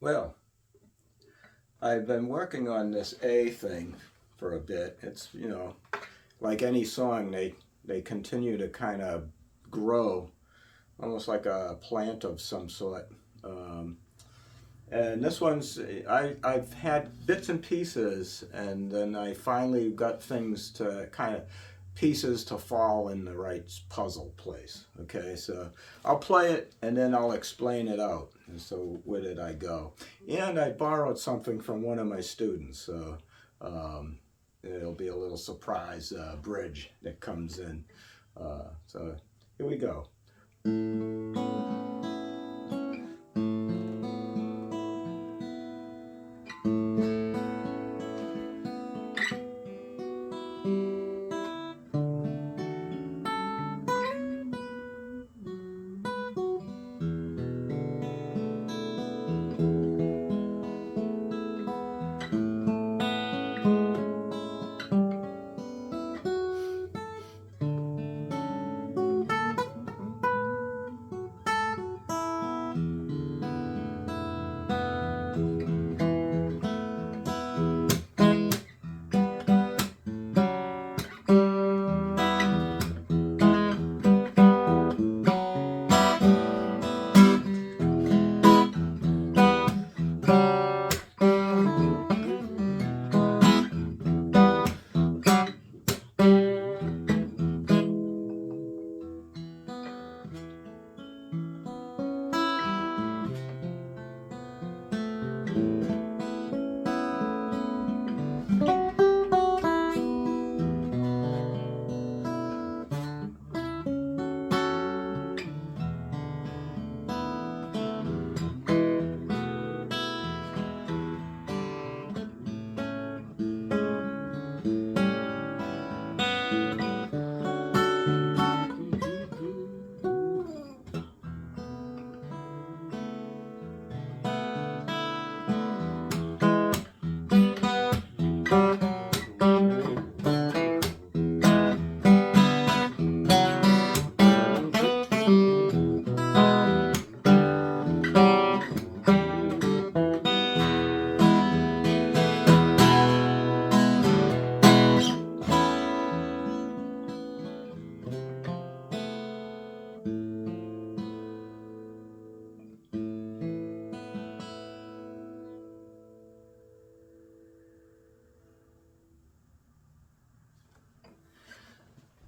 Well, I've been working on this A thing for a bit. It's, like any song, they continue to kind of grow, almost like a plant of some sort. Um, and this one's, I've had bits and pieces, and then I finally got things to kind of pieces to fall in the right puzzle place. Okay, so I'll play it and then I'll explain it out. And so where did I go? And I borrowed something from one of my students, so it'll be a little surprise bridge that comes in. So here we go.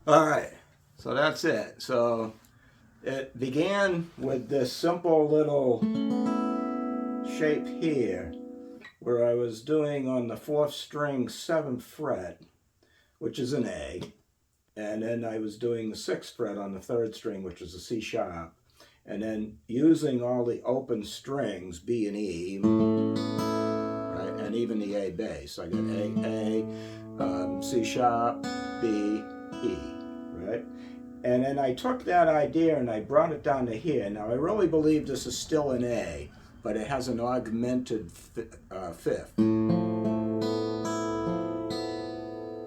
All right, so that's it. So it began with this simple little shape here where I was doing on the 4th string 7th fret, which is an A, and then I was doing the 6th fret on the 3rd string, which is a C sharp, and then using all the open strings, B and E, right, and even the A bass. So I got C sharp, B, E, right? And then I took that idea and I brought it down to here. Now I really believe this is still an A, but it has an augmented fifth.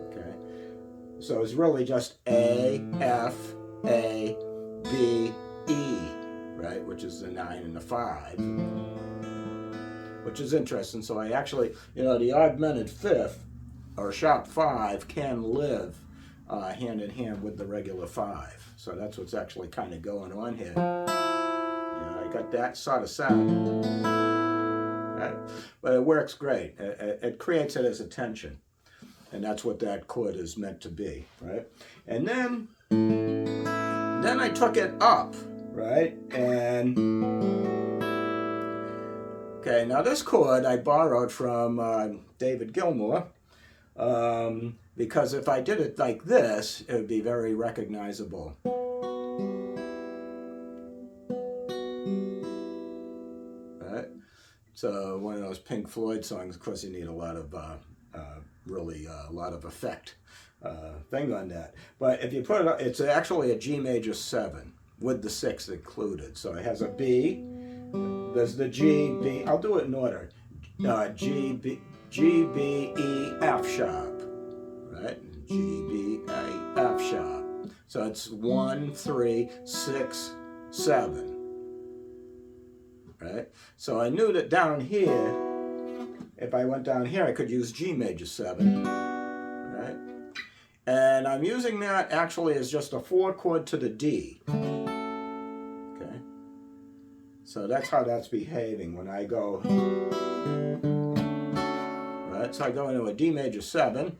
Okay, so it's really just A, F, A, B, E, right, which is the 9 and the 5, which is interesting. So I actually, the augmented fifth or sharp 5 can live hand in hand with the regular 5. So that's what's actually kind of going on here. I got that sort of sound, right? But it works great. It creates it as a tension, and that's what that chord is meant to be, right? And then I took it up, right? And okay, now this chord I borrowed from David Gilmour. Because if I did it like this, it would be very recognizable. Right? So one of those Pink Floyd songs, of course you need a lot of, really a lot of effect thing on that. But if you put it up, it's actually a G major 7 with the 6 included. So it has a B, there's the G, B, I'll do it in order. G, B, E, F sharp. Right? G, B, A, F sharp. So it's 1, 3, 6, 7. right? So I knew that down here, if I went down here, I could use G major 7, right? And I'm using that actually as just a 4 chord to the D. Okay? So that's how that's behaving when I go, right? So I go into a D major 7.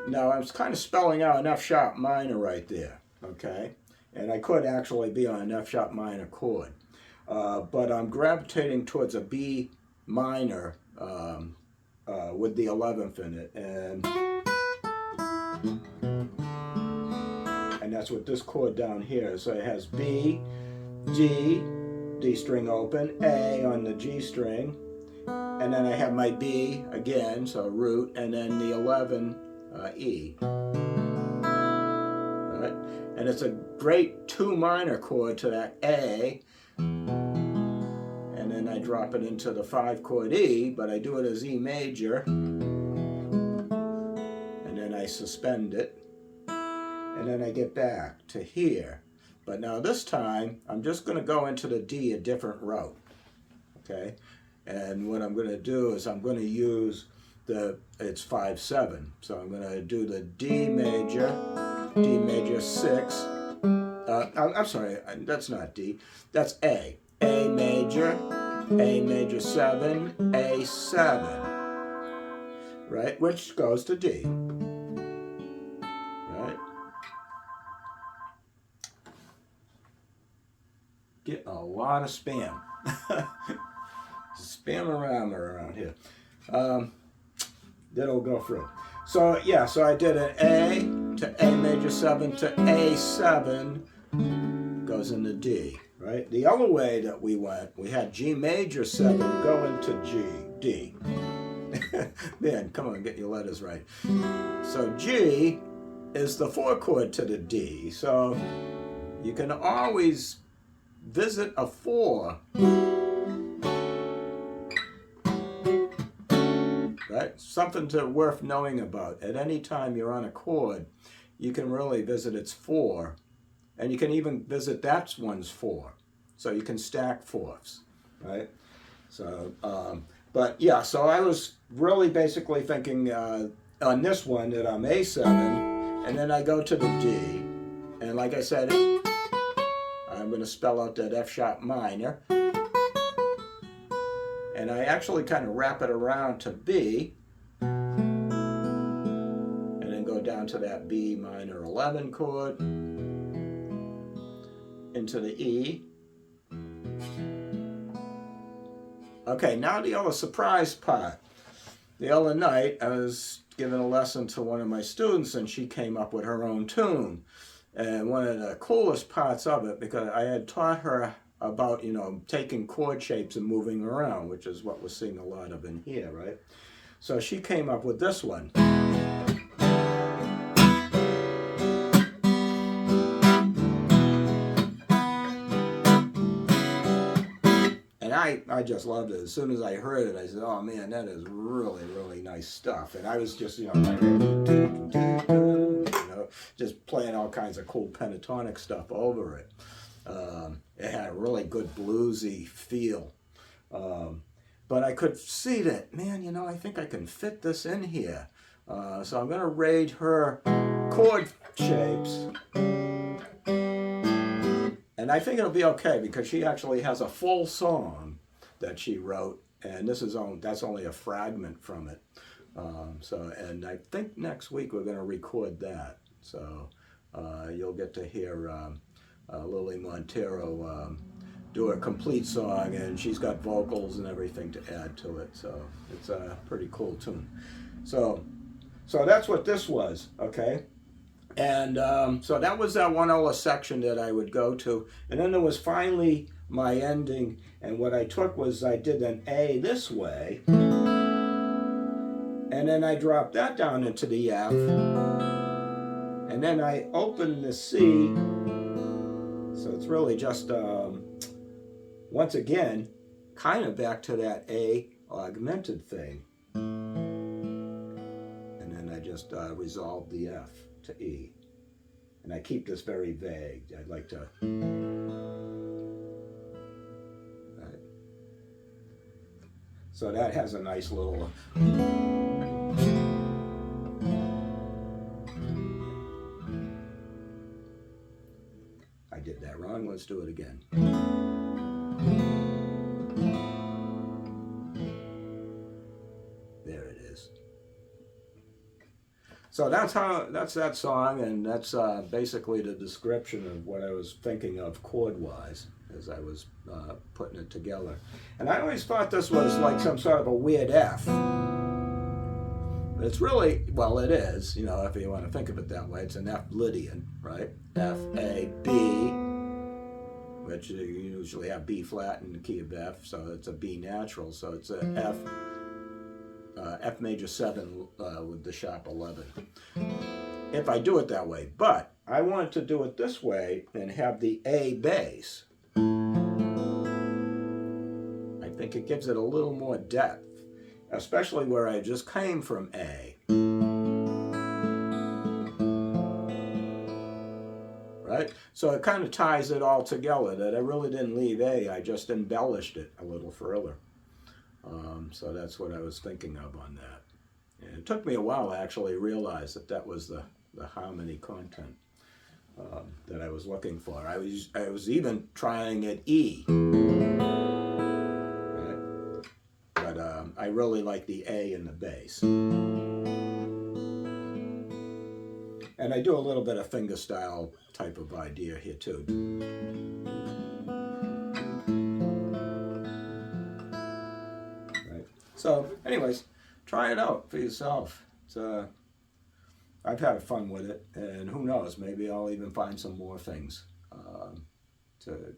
Now I was kind of spelling out an F sharp minor right there, okay? And I could actually be on an F sharp minor chord. But I'm gravitating towards a B minor with the 11th in it, and that's what this chord down here is. So it has B, G, D string open, A on the G string, and then I have my B again, so root, and then the 11 E. Right? And it's a great 2 minor chord to that A. And then I drop it into the 5 chord E, but I do it as E major, and then I suspend it, and then I get back to here. But now this time, I'm just going to go into the D a different route, okay? And what I'm going to do is I'm going to use it's 5/7, so I'm going to do the D major 6. I'm sorry, that's not D, that's A. A major 7, A7, right? Which goes to D, right? Get a lot of spam. Spam around here. That'll go through. So yeah, so I did an A to A major 7 to A7, goes into D. Right? The other way that we went, we had G major 7 go into D. Man, come on, get your letters right. So G is the 4 chord to the D. So you can always visit a 4. Right? Something worth knowing about. At any time you're on a chord, you can really visit its 4. And you can even visit that one's 4. So you can stack 4ths, right? So, but yeah, so I was really basically thinking on this one that I'm A7, and then I go to the D. And like I said, I'm going to spell out that F sharp minor. And I actually kind of wrap it around to B. And then go down to that B minor 11 chord. Into the E. Okay, now the other surprise part. The other night, I was giving a lesson to one of my students, and she came up with her own tune. And one of the coolest parts of it, because I had taught her about, taking chord shapes and moving around, which is what we're seeing a lot of in here, right? So she came up with this one. I just loved it. As soon as I heard it, I said, oh man, that is really, really nice stuff. And I was just, just playing all kinds of cool pentatonic stuff over it. It had a really good bluesy feel. But I could see that, man, I think I can fit this in here. So I'm going to raid her chord shapes. And I think it'll be okay because she actually has a full song that she wrote, and that's only a fragment from it. And I think next week we're going to record that. So you'll get to hear Lily Montero do a complete song, and she's got vocals and everything to add to it. So it's a pretty cool tune. So that's what this was, okay? And so that was that one other section that I would go to. And then there was finally my ending. And what I took was I did an A this way. And then I dropped that down into the F. And then I opened the C. So it's really just, once again, kind of back to that A augmented thing. And then I just resolved the F to E. And I keep this very vague. I'd like to So that has a nice little... I did that wrong. Let's do it again. There it is. So that's that song, and that's basically the description of what I was thinking of chord-wise as I was putting it together. And I always thought this was like some sort of a weird F. But it's really, well, it is, you know, if you want to think of it that way. It's an F Lydian, right? F, A, B, which you usually have B flat in the key of F, so it's a B natural. So it's a F major 7 with the sharp 11. If I do it that way, but I want to do it this way and have the A bass. I think it gives it a little more depth, especially where I just came from A. Right? So it kind of ties it all together that I really didn't leave A, I just embellished it a little further. So that's what I was thinking of on that. And it took me a while to actually realize that that was the harmony content that I was looking for. I was even trying at E, right? But I really like the A in the bass. And I do a little bit of fingerstyle type of idea here too. So, anyways, try it out for yourself. It's, I've had fun with it, and who knows, maybe I'll even find some more things to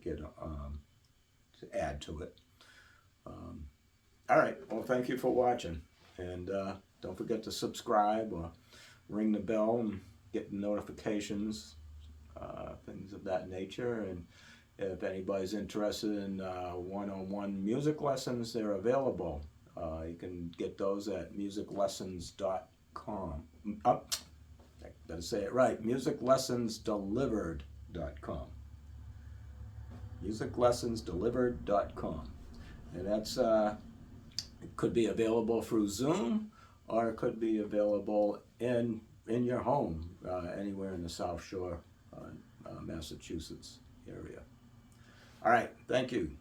add to it. All right, well, thank you for watching, and don't forget to subscribe or ring the bell and get notifications, things of that nature. And if anybody's interested in one-on-one music lessons, they're available. You can get those at musiclessons.com. I better say it right, musiclessonsdelivered.com. musiclessonsdelivered.com. And that's, it could be available through Zoom, or it could be available in your home, anywhere in the South Shore, Massachusetts area. All right, thank you.